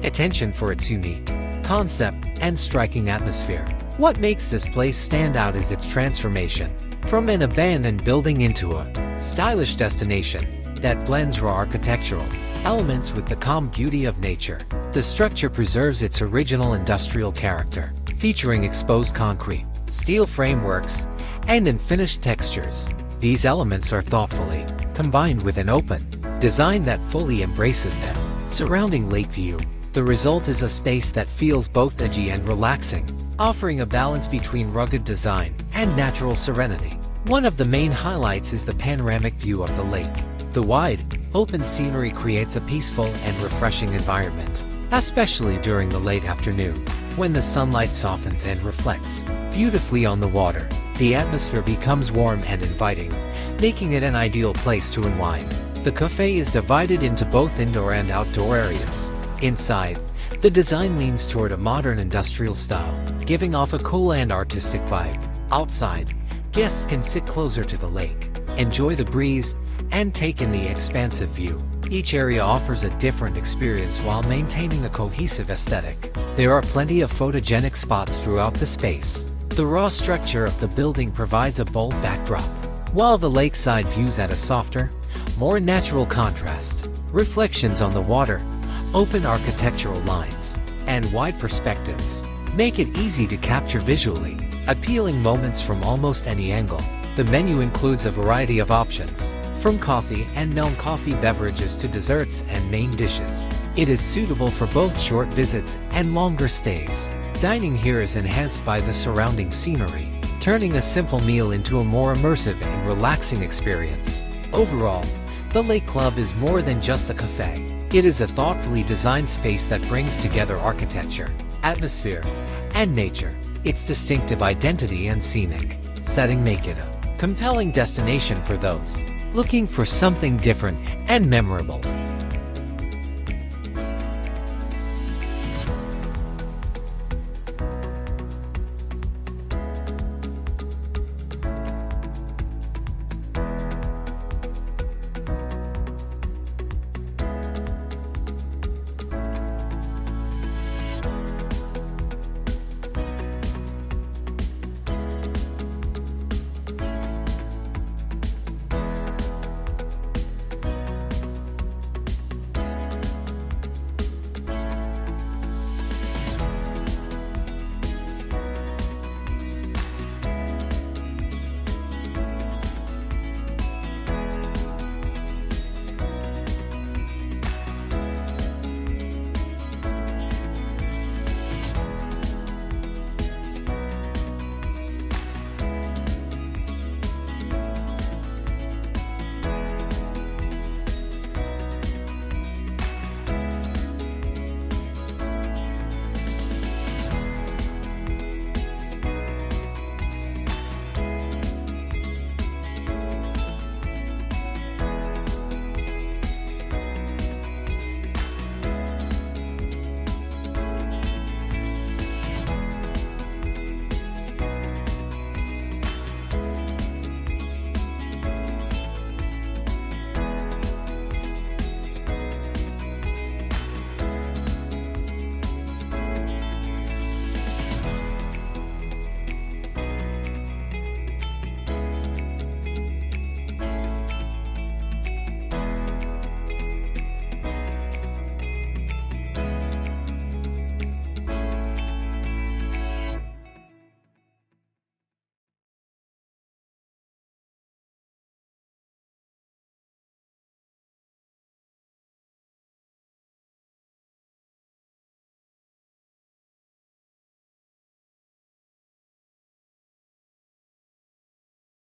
attention for its unique concept and striking atmosphere. What makes this place stand out is its transformation from an abandoned building into a stylish destination that blends raw architectural elements with the calm beauty of nature. The structure preserves its original industrial character, featuring exposed concrete, steel frameworks, and unfinished textures. These elements are thoughtfully combined with an open design that fully embraces them. Surrounding Lakeview, the result is a space that feels both edgy and relaxing, offering a balance between rugged design and natural serenity. One of the main highlights is the panoramic view of the lake. The wide, open scenery creates a peaceful and refreshing environment, especially during the late afternoon, when the sunlight softens and reflects beautifully on the water. The atmosphere becomes warm and inviting, making it an ideal place to unwind. The cafe is divided into both indoor and outdoor areas. Inside, the design leans toward a modern industrial style, giving off a cool and artistic vibe. Outside, guests can sit closer to the lake, enjoy the breeze, and take in the expansive view. Each area offers a different experience while maintaining a cohesive aesthetic. There are plenty of photogenic spots throughout the space. The raw structure of the building provides a bold backdrop, while the lakeside views add a softer, more natural contrast. Reflections on the water, open architectural lines, and wide perspectives make it easy to capture visually appealing moments from almost any angle. The menu includes a variety of options, from coffee and non-coffee beverages to desserts and main dishes. It is suitable for both short visits and longer stays. Dining here is enhanced by the surrounding scenery, turning a simple meal into a more immersive and relaxing experience. Overall, the Lake Club is more than just a cafe. It is a thoughtfully designed space that brings together architecture, atmosphere, and nature. Its distinctive identity and scenic setting make it a compelling destination for those looking for something different and memorable.